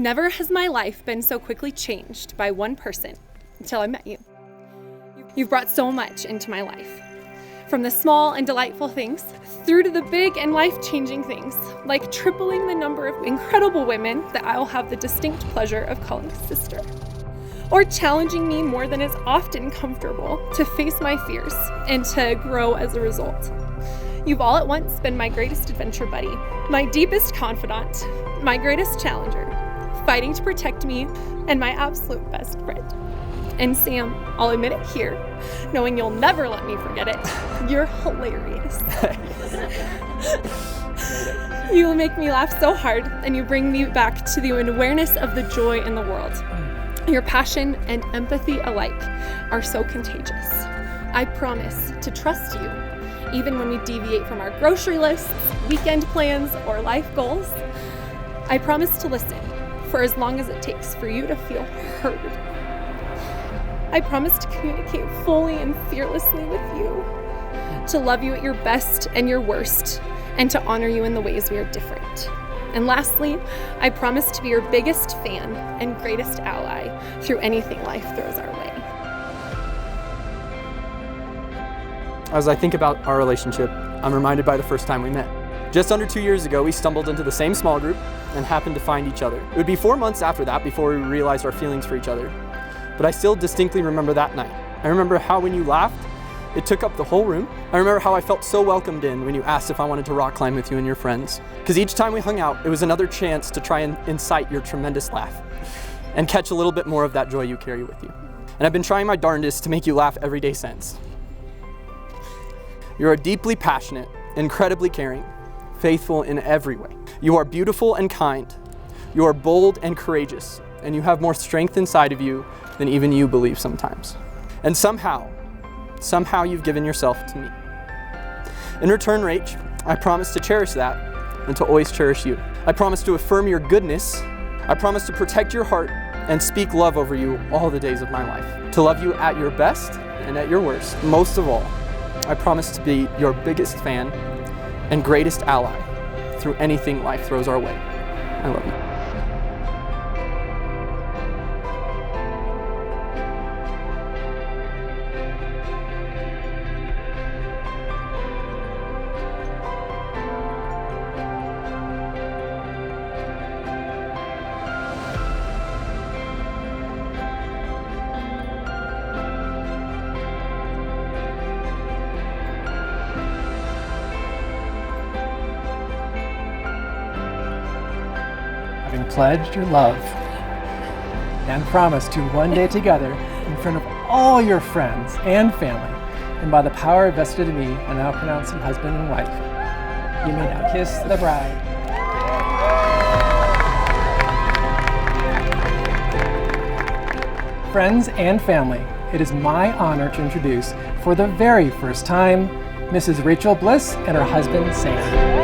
Never has my life been so quickly changed by one person until I met you. You've brought so much into my life, from the small and delightful things through to the big and life-changing things, like tripling the number of incredible women that I will have the distinct pleasure of calling sister, or challenging me more than is often comfortable to face my fears and to grow as a result. You've all at once been my greatest adventure buddy, my deepest confidant, my greatest challenger, fighting to protect me, and my absolute best friend. And Sam, I'll admit it here, knowing you'll never let me forget it, you're hilarious. You make me laugh so hard, and you bring me back to the awareness of the joy in the world. Your passion and empathy alike are so contagious. I promise to trust you, even when we deviate from our grocery lists, weekend plans, or life goals. I promise to listen for as long as it takes for you to feel heard. I promise to communicate fully and fearlessly with you, to love you at your best and your worst, and to honor you in the ways we are different. And lastly, I promise to be your biggest fan and greatest ally through anything life throws our way. As I think about our relationship, I'm reminded by the first time we met. Just under 2 years ago, we stumbled into the same small group and happened to find each other. It would be 4 months after that before we realized our feelings for each other. But I still distinctly remember that night. I remember how when you laughed, it took up the whole room. I remember how I felt so welcomed in when you asked if I wanted to rock climb with you and your friends. Because each time we hung out, it was another chance to try and incite your tremendous laugh and catch a little bit more of that joy you carry with you. And I've been trying my darndest to make you laugh every day since. You are deeply passionate, incredibly caring, faithful in every way. You are beautiful and kind. You are bold and courageous, and you have more strength inside of you than even you believe sometimes. And somehow you've given yourself to me. In return, Rach, I promise to cherish that and to always cherish you. I promise to affirm your goodness. I promise to protect your heart and speak love over you all the days of my life. To love you at your best and at your worst. Most of all, I promise to be your biggest fan and greatest ally through anything life throws our way. I love you. Having pledged your love and promised to one day together in front of all your friends and family, and by the power vested in me, I now pronounce you husband and wife. You may now kiss the bride. Friends and family, it is my honor to introduce, for the very first time, Mrs. Rachel Bliss and her husband, Sam.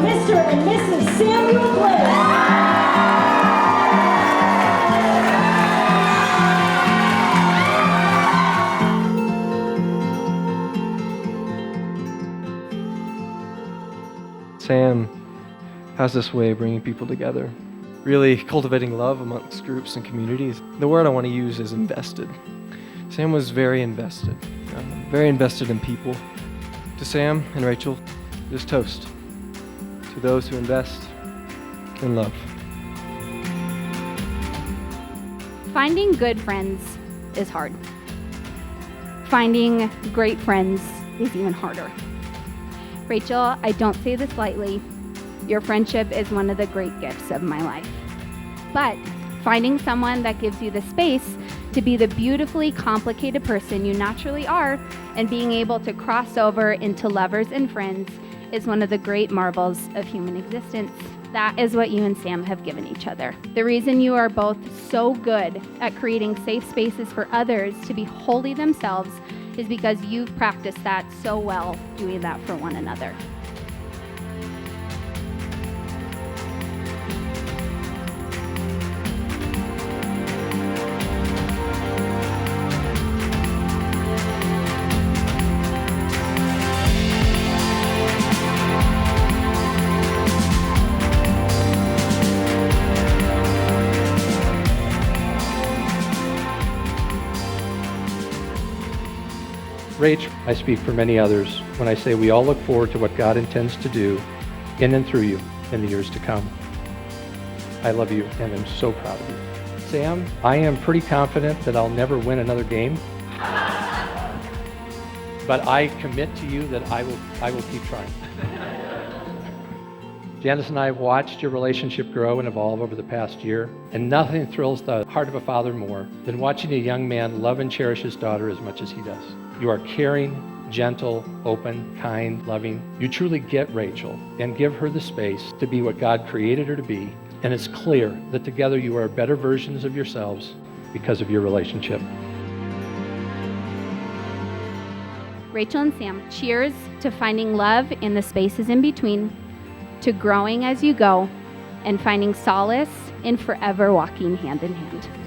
Mr. and Mrs. Samuel Bliss. Sam has this way of bringing people together, really cultivating love amongst groups and communities. The word I want to use is invested. Sam was very invested in people. To Sam and Rachel, this toast to those who invest in love. Finding good friends is hard. Finding great friends is even harder. Rachel, I don't say this lightly. Your friendship is one of the great gifts of my life. But finding someone that gives you the space to be the beautifully complicated person you naturally are and being able to cross over into lovers and friends is one of the great marvels of human existence. That is what you and Sam have given each other. The reason you are both so good at creating safe spaces for others to be wholly themselves is because you've practiced that so well doing that for one another. Rach, I speak for many others when I say we all look forward to what God intends to do in and through you in the years to come. I love you and am so proud of you. Sam, I am pretty confident that I'll never win another game, but I commit to you that I will keep trying. Janice and I have watched your relationship grow and evolve over the past year, and nothing thrills the heart of a father more than watching a young man love and cherish his daughter as much as he does. You are caring, gentle, open, kind, loving. You truly get Rachel and give her the space to be what God created her to be, and it's clear that together you are better versions of yourselves because of your relationship. Rachel and Sam, cheers to finding love in the spaces in between, to growing as you go, and finding solace in forever walking hand in hand.